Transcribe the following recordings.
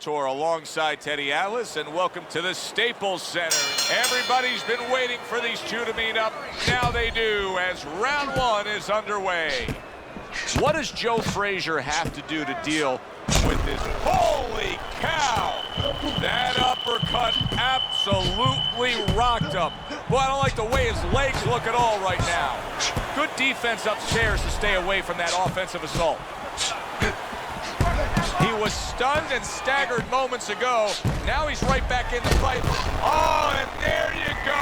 Bellator alongside Teddy Atlas, and welcome to the Staples Center. Everybody's been waiting for these two to meet up. Now they do, as round one is underway. What does Joe Frazier have to do to deal with this? Holy cow! That uppercut absolutely rocked him. Boy, I don't like the way his legs look at all right now. Good defense upstairs to stay away from that offensive assault. He was stunned and staggered moments ago. Now he's right back in the fight. Oh, and there you go.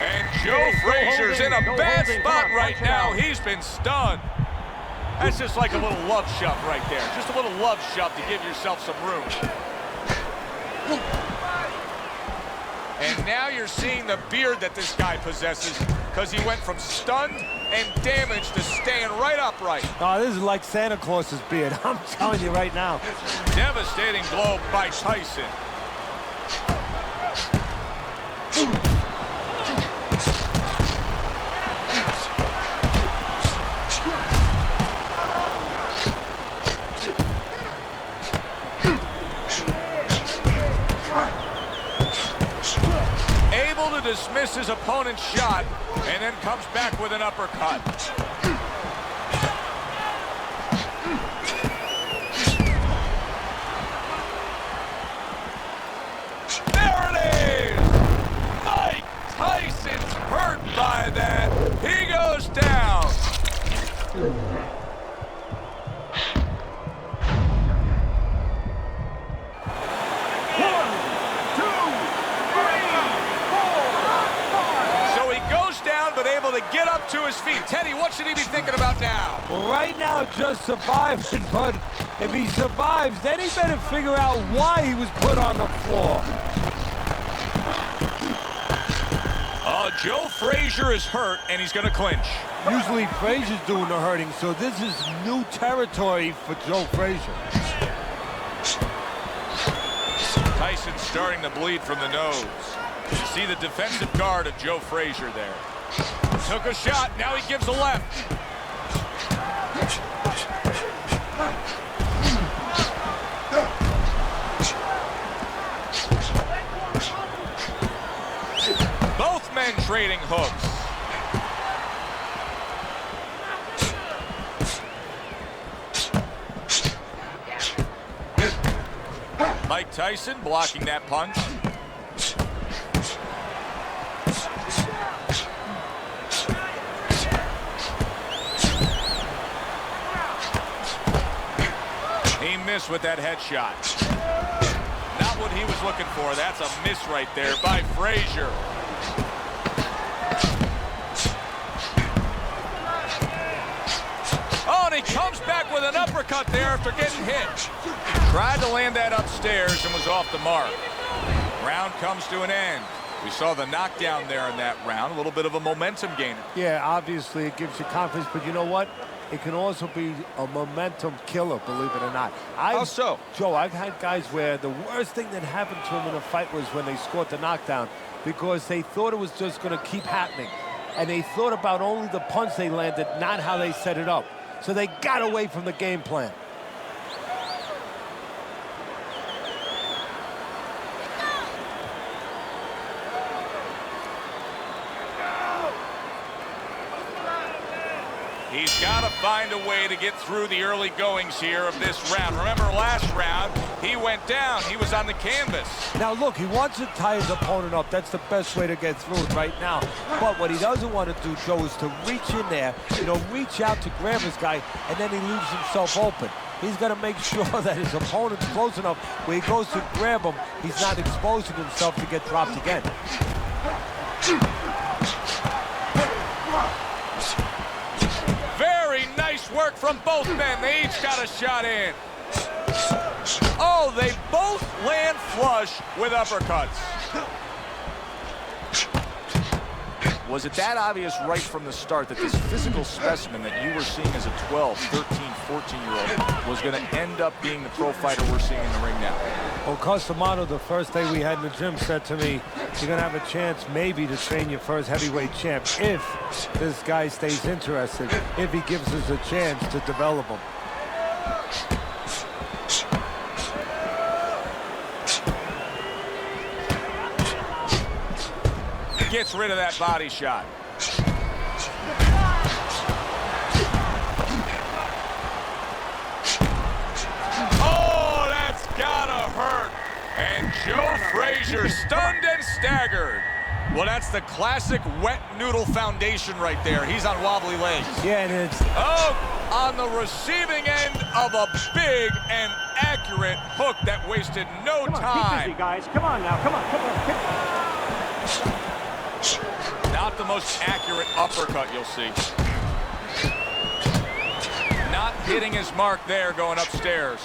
And Joe Frazier's in a bad spot right now. He's been stunned. That's just like a little love shove right there. Just a little love shove to give yourself some room. And now you're seeing the beard that this guy possesses, because he went from stunned and damaged to staying right upright. Oh, this is like Santa Claus's beard. I'm telling you right now. Devastating blow by Tyson. Dismiss his opponent's shot and then comes back with an uppercut. There it is! Mike Tyson's hurt by that. He goes down. To get up to his feet. Teddy, what should he be thinking about now? Well, right now, just surviving, but if he survives, then he better figure out why he was put on the floor. Joe Frazier is hurt, and he's going to clinch. Usually, Frazier's doing the hurting, so this is new territory for Joe Frazier. Tyson starting to bleed from the nose. You see the defensive guard of Joe Frazier there. Took a shot, now he gives a left. Both men trading hooks. Mike Tyson blocking that punch. He missed with that headshot. Not what he was looking for. That's a miss right there by Frazier. Oh, and he comes back with an uppercut there after getting hit. Tried to land that upstairs and was off the mark. Round comes to an end. We saw the knockdown there in that round. A little bit of a momentum gainer. Yeah, obviously it gives you confidence, but you know what? It can also be a momentum killer, believe it or not. How so? Joe, I've had guys where the worst thing that happened to them in a fight was when they scored the knockdown, because they thought it was just going to keep happening. And they thought about only the punch they landed, not how they set it up. So they got away from the game plan. He's got to find a way to get through the early goings here of this round. Remember last round, he went down. He was on the canvas. Now, look, he wants to tie his opponent up. That's the best way to get through it right now. But what he doesn't want to do, Joe, is to reach in there, reach out to grab his guy, and then he leaves himself open. He's got to make sure that his opponent's close enough where he goes to grab him, he's not exposing himself to get dropped again. Nice work from both men. They each got a shot in. Oh, they both land flush with uppercuts. Was it that obvious right from the start that this physical specimen that you were seeing as a 12, 13, 14-year-old was going to end up being the pro fighter we're seeing in the ring now? Well, Customano, the first day we had in the gym, said to me, you're going to have a chance maybe to train your first heavyweight champ if this guy stays interested, if he gives us a chance to develop him. Gets rid of that body shot. Oh, that's gotta hurt. And Joe Frazier stunned and staggered. Well, that's the classic wet noodle foundation right there. He's on wobbly legs. Yeah, it is. Oh, on the receiving end of a big and accurate hook that wasted no Come on, time. keep busy, guys. Come on now. Come on. Not the most accurate uppercut you'll see. Not hitting his mark there going upstairs.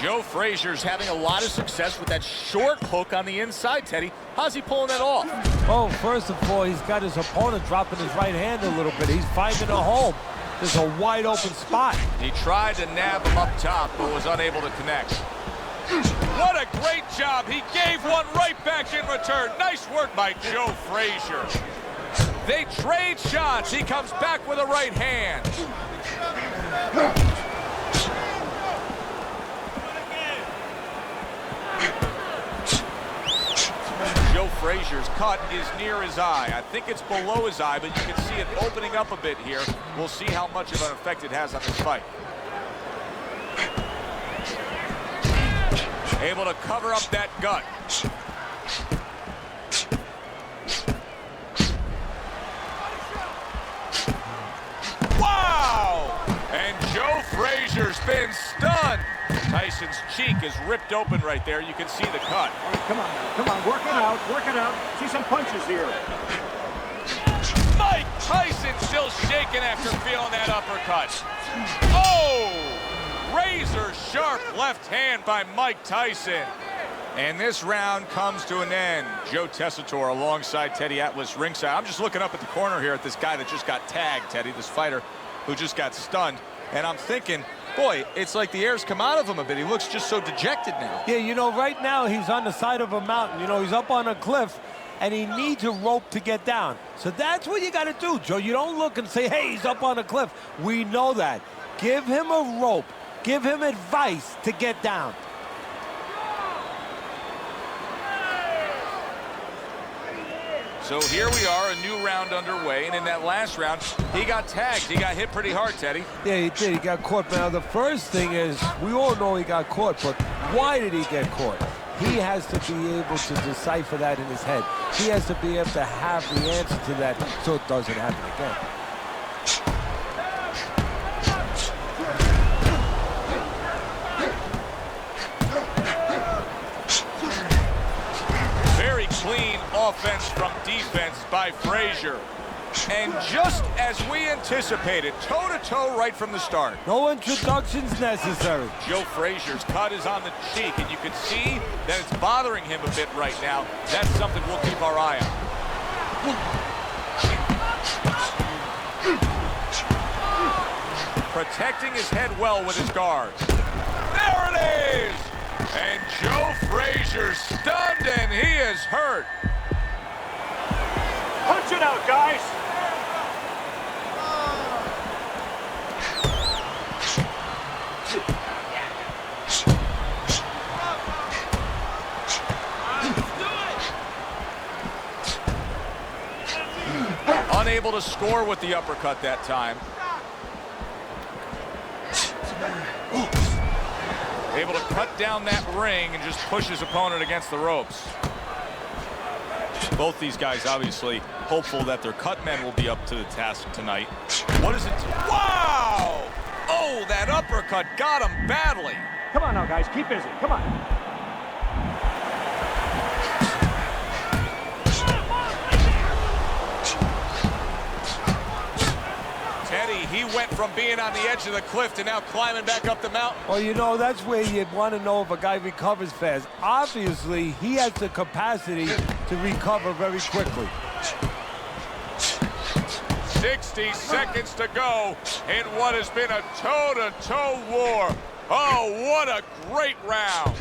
Joe Frazier's having a lot of success with that short hook on the inside, Teddy. How's he pulling that off? Oh, first of all, he's got his opponent dropping his right hand a little bit. He's finding a home. There's a wide open spot. He tried to nab him up top, but was unable to connect. What a great job. He gave one right back in return. Nice work by Joe Frazier. They trade shots. He comes back with a right hand. Joe Frazier's cut is near his eye. I think it's below his eye, but you can see it opening up a bit here. We'll see how much of an effect it has on this fight. Able to cover up that gut. Wow! And Joe Frazier's been stunned. Tyson's cheek is ripped open right there. You can see the cut. All right, come on now. Come on, work it out. Work it out. See some punches here. Mike Tyson still shaking after feeling that uppercut. Oh! Razor sharp left hand by Mike Tyson. And this round comes to an end. Joe Tessitore alongside Teddy Atlas ringside. I'm just looking up at the corner here at this guy that just got tagged, Teddy, this fighter who just got stunned. And I'm thinking, boy, it's like the air's come out of him a bit. He looks just so dejected now. Yeah, you know, right now he's on the side of a mountain. You know, he's up on a cliff, and he needs a rope to get down. So that's what you got to do, Joe. You don't look and say, hey, he's up on a cliff. We know that. Give him a rope. Give him advice to get down. So here we are, a new round underway, and in that last round, he got tagged. He got hit pretty hard, Teddy. Yeah, he did. He got caught. Now, the first thing is, we all know he got caught, but why did he get caught? He has to be able to decipher that in his head. He has to be able to have the answer to that so it doesn't happen again. Clean offense from defense by Frazier. And just as we anticipated, toe-to-toe right from the start. No introductions necessary. Joe Frazier's cut is on the cheek, and you can see that it's bothering him a bit right now. That's something we'll keep our eye on. Protecting his head well with his guards. There it is! And Joe Frazier stunned, and he is hurt. Punch it out, guys. Unable to score with the uppercut that time. Able to cut down that ring and just push his opponent against the ropes. Both these guys obviously hopeful that their cut men will be up to the task tonight. What is it? Wow! Oh, that uppercut got him badly. Come on now, guys. Keep busy. Come on. Teddy, he went from being on the edge of the cliff to now climbing back up the mountain. Well, you know, that's where you want to know if a guy recovers fast. Obviously, he has the capacity to recover very quickly. 60 seconds to go in what has been a toe-to-toe war. Oh, what a great round.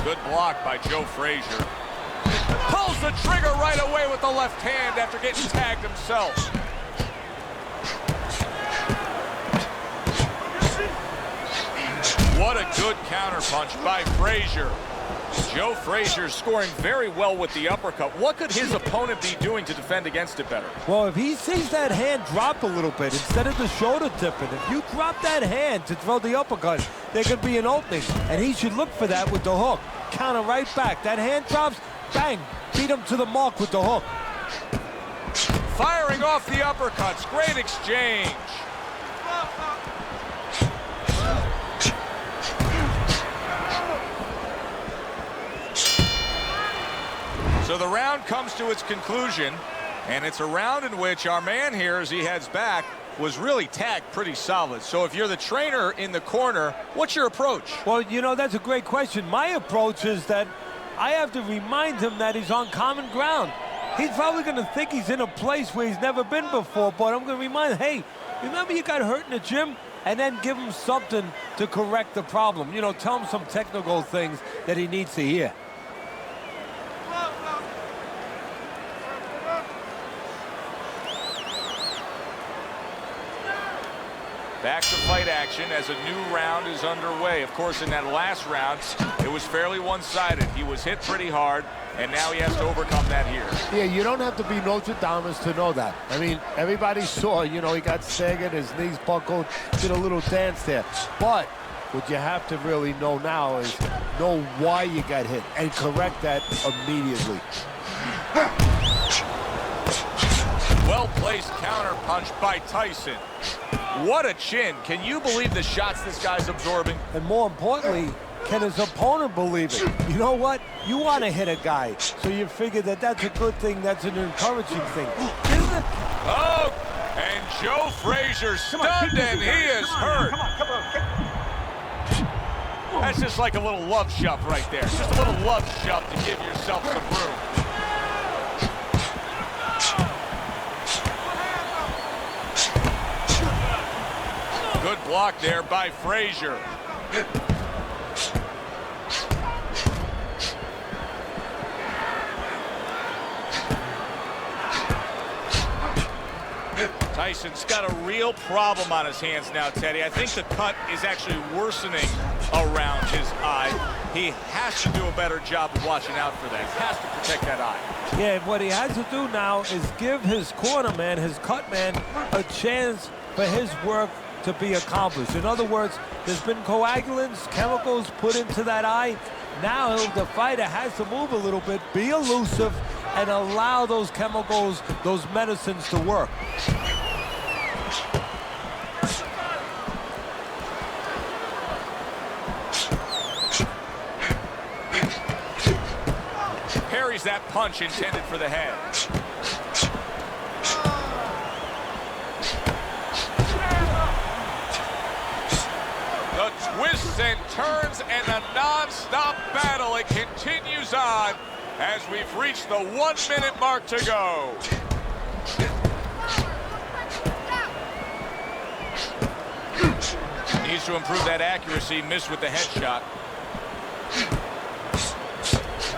Good block by Joe Frazier. Pulls the trigger right away with the left hand after getting tagged himself. What a Good counterpunch by Frazier. Joe Frazier scoring very well with the uppercut. What could his opponent be doing to defend against it better? Well, if he sees that hand drop a little bit, instead of the shoulder tipping, if you drop that hand to throw the uppercut, there could be an opening. And he should look for that with the hook. Counter right back. That hand drops, bang, beat him to the mark with the hook. Firing off the uppercuts. Great exchange. So the round comes to its conclusion, and it's a round in which our man here, as he heads back, was really tagged pretty solid. So if you're the trainer in the corner, what's your approach? Well, you know, that's a great question. My approach is that I have to remind him that he's on common ground. He's probably going to think he's in a place where he's never been before, but I'm going to remind him, hey, remember you got hurt in the gym? And then give him something to correct the problem. You know, tell him some technical things that he needs to hear. Back to fight action as a new round is underway. Of course, in that last round, it was fairly one-sided. He was hit pretty hard, and now he has to overcome that here. Yeah, you don't have to be Nostradamus to know that. I mean, everybody saw, you know, he got staggered, his knees buckled, did a little dance there. But what you have to really know now is know why you got hit and correct that immediately. Well-placed counter punch by Tyson. What a chin. Can you believe the shots this guy's absorbing? And more importantly, can his opponent believe it? You know what? You want to hit a guy, so you figure that that's a good thing, that's an encouraging thing. Isn't it? Oh, and Joe Frazier stunned, and he is hurt. That's just like a little love shove right there. Just a little love shove to give yourself some room. Good block there by Frazier. Tyson's got a real problem on his hands now, Teddy. I think the cut is actually worsening around his eye. He has to do a better job of watching out for that. He has to protect that eye. Yeah, what he has to do now is give his corner man, his cut man, a chance for his work to be accomplished. In other words, there's been coagulants, chemicals put into that eye. Now the fighter has to move a little bit, be elusive, and allow those chemicals, those medicines to work. Parries that punch intended for the head. The twists and turns and a non-stop battle. It continues on as we've reached the 1-minute mark to go. Needs to improve that accuracy. Missed with the headshot.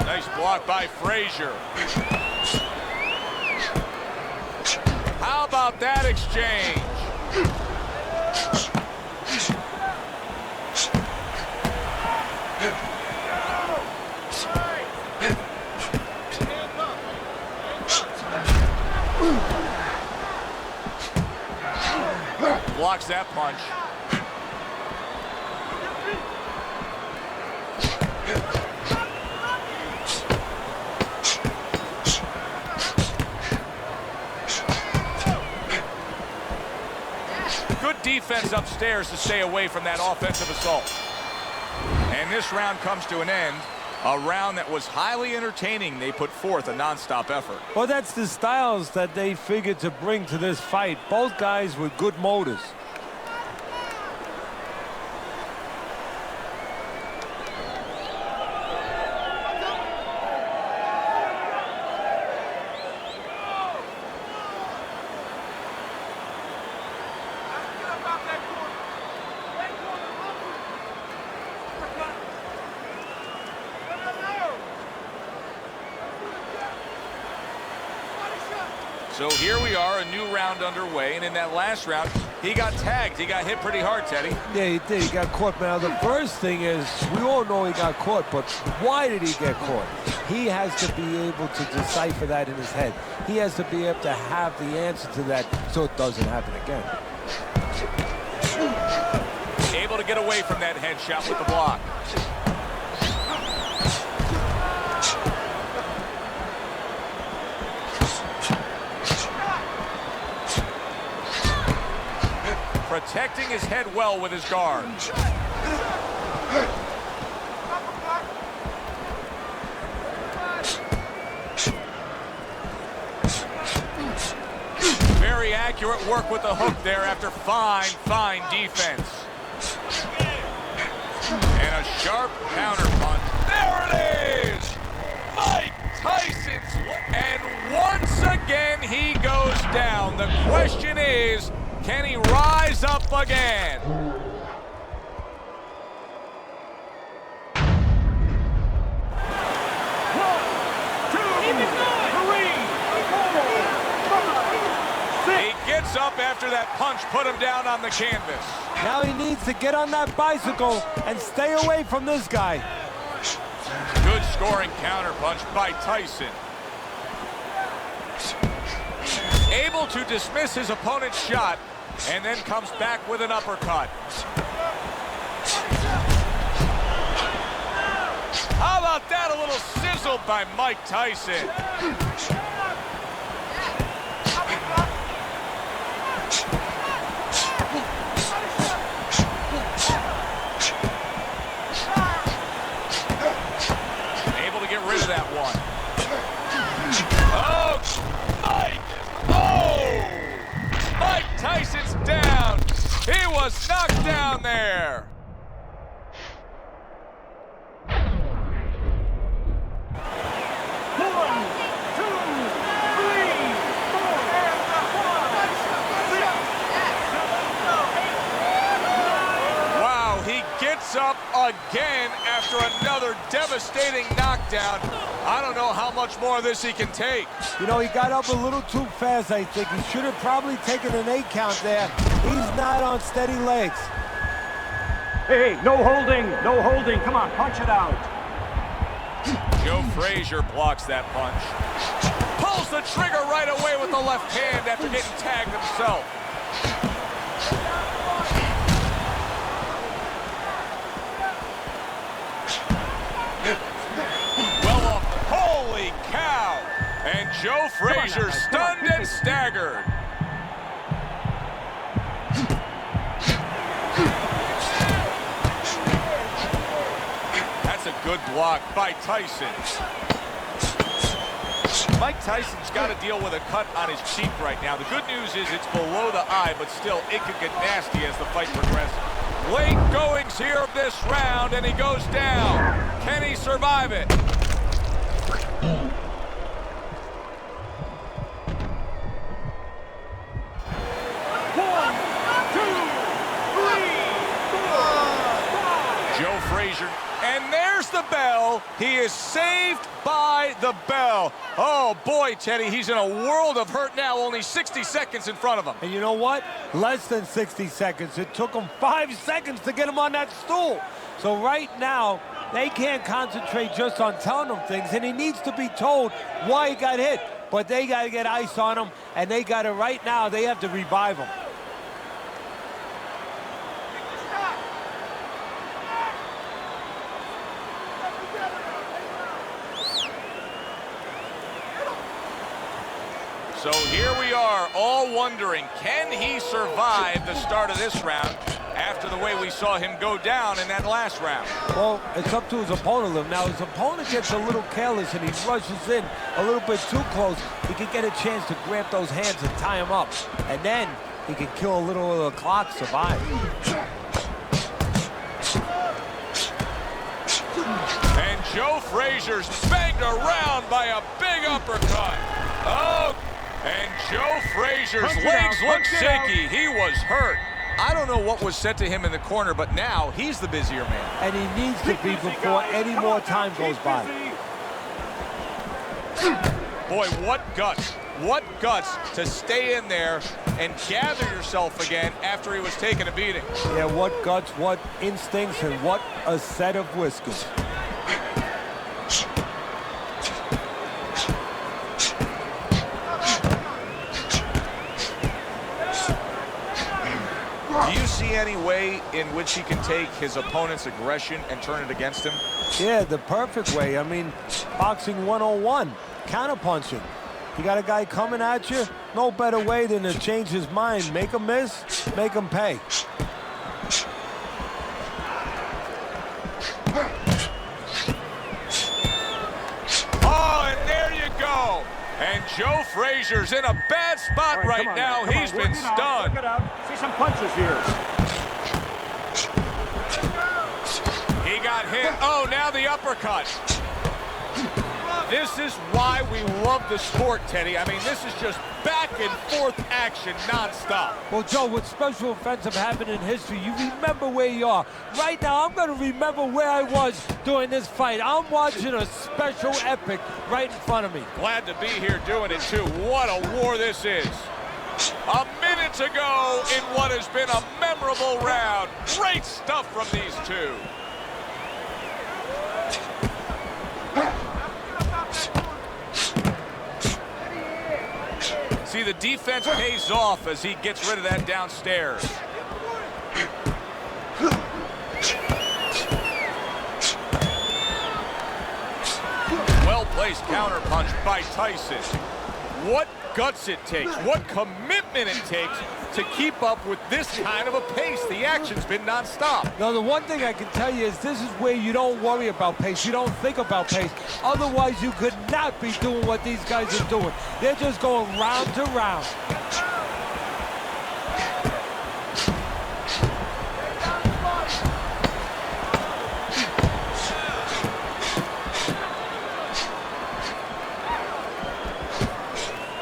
Nice block by Frazier. How about that exchange? Blocks that punch. Good defense upstairs to stay away from that offensive assault. And this round comes to an end. A round that was highly entertaining. They put forth a non-stop effort. Well, that's the styles that they figured to bring to this fight. Both guys with good motors. So here we are, a new round underway, and in that last round, He got tagged. He got hit pretty hard, Teddy. Yeah, he did. He got caught. Now, the first thing is, we all know he got caught, but why did he get caught? He has to be able to decipher that in his head. He has to be able to have the answer to that so it doesn't happen again. Able to get away from that headshot with the block. Protecting his head well with his guard. Very accurate work with the hook there after fine defense. And a sharp counter punch. There it is! Mike Tyson's, and once again he goes down. The question is, can he rise up again? 1, 2, 3, 4, 5, 6. He gets up after that punch put him down on the canvas. Now he needs to get on that bicycle and stay away from this guy. Good scoring counter punch by Tyson. Able to dismiss his opponent's shot and then comes back with an uppercut. How about that? A little sizzle by Mike Tyson. Able to get rid of that one. Oh, Mike! Oh! Mike Tyson's down. He was knocked down there. Wow, he gets up again after another devastating knockdown. I don't know how much more of this he can take. You know, he got up a little too fast, I think. He should have probably taken an 8 count there. He's not on steady legs. Hey, no holding, no holding. Come on, punch it out. Joe Frazier blocks that punch. Pulls the trigger right away with the left hand after getting tagged himself. Well off. Holy cow! And Joe Frazier stunned and staggered. That's a good block by Tyson. Mike Tyson's got to deal with a cut on his cheek right now. The good news is it's below the eye, but still it could get nasty as the fight progresses. Late goings here of this round, and he goes down. Can he survive it? 1, 2, 3, 4, 5. Joe Frazier, and there's the bell. He is saved by the bell. Oh boy, Teddy, he's in a world of hurt now. Only 60 seconds in front of him. And you know what? Less than 60 seconds. It took him 5 seconds to get him on that stool. So right now, they can't concentrate just on telling him things, and he needs to be told why he got hit. But they got to get ice on him, and they got to, right now, they have to revive him. So here we are, all wondering, can he survive the start of this round after the way we saw him go down in that last round? Well, it's up to his opponent. Now, his opponent gets a little careless and he rushes in a little bit too close. He can get a chance to grab those hands and tie him up. And then he can kill a little of the clock, survive. And Joe Frazier's banged around by a big uppercut. Oh, and Joe Frazier's legs look shaky. He was hurt. I don't know what was said to him in the corner, but now he's the busier man. And he needs to be before any more time goes by. Boy, what guts. What guts to stay in there and gather yourself again after he was taking a beating. Yeah, what guts, what instincts, and what a set of whiskers. Do you see any way in which he can take his opponent's aggression and turn it against him? Yeah, the perfect way. I mean, boxing 101, counterpunching. You got a guy coming at you, no better way than to change his mind. Make him miss, make him pay. Oh, and there you go. And Joe Frazier's in a bad spot right now. He's been stunned. Work it out. See some punches here. He got hit. Oh, now the uppercut. This is why we love the sport, Teddy. I mean, this is just back and forth action nonstop. Well, Joe, with special events have happened in history, you remember where you are. Right now, I'm going to remember where I was during this fight. I'm watching a special epic right in front of me. Glad to be here doing it, too. What a war this is. A minute to go in what has been a memorable round. Great stuff from these two. See, the defense pays off as he gets rid of that downstairs. Well-placed counterpunch by Tyson. What guts it takes, what commitment it takes to keep up with this kind of a pace. The action's been nonstop. Now, the one thing I can tell you is this is where you don't worry about pace. You don't think about pace. Otherwise, you could not be doing what these guys are doing. They're just going round to round.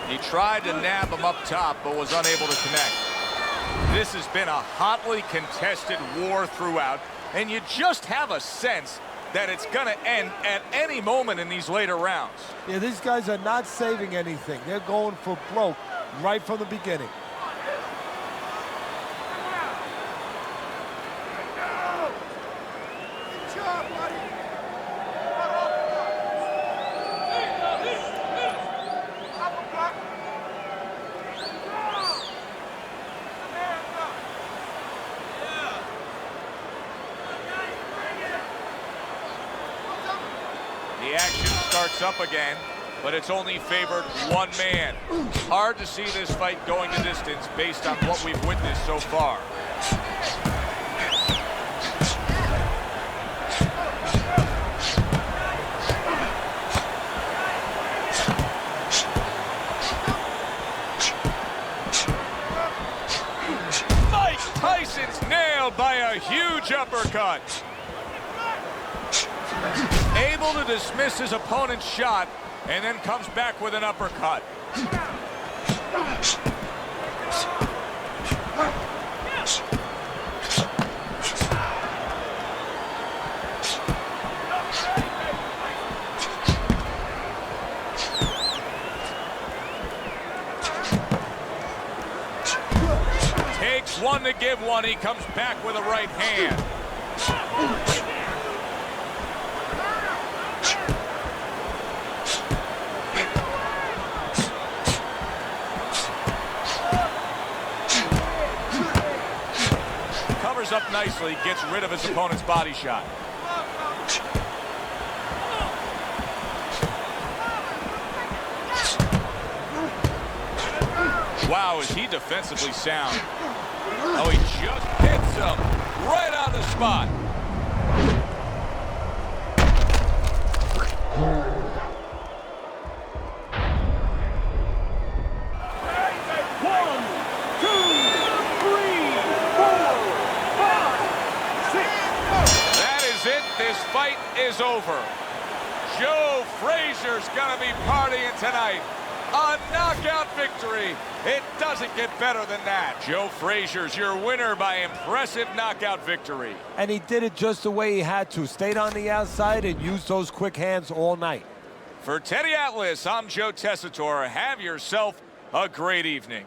He tried to nab him up top, but was unable to connect. This has been a hotly contested war throughout, and you just have a sense that it's going to end at any moment in these later rounds. Yeah, these guys are not saving anything. They're going for broke right from the beginning. The action starts up again, but it's only favored one man. Hard to see this fight going the distance based on what we've witnessed so far. Mike Tyson's nailed by a huge uppercut. Able to dismiss his opponent's shot, and then comes back with an uppercut. Takes one to give one. He comes back with a right hand. Up nicely, gets rid of his opponent's body shot. Wow, is he defensively sound. Oh, he just hits him right on the spot. This fight is over. Joe Frazier's gonna be partying tonight. A knockout victory. It doesn't get better than that. Joe Frazier's your winner by impressive knockout victory. And he did it just the way he had to. Stayed on the outside and used those quick hands all night. For Teddy Atlas, I'm Joe Tessitore. Have yourself a great evening.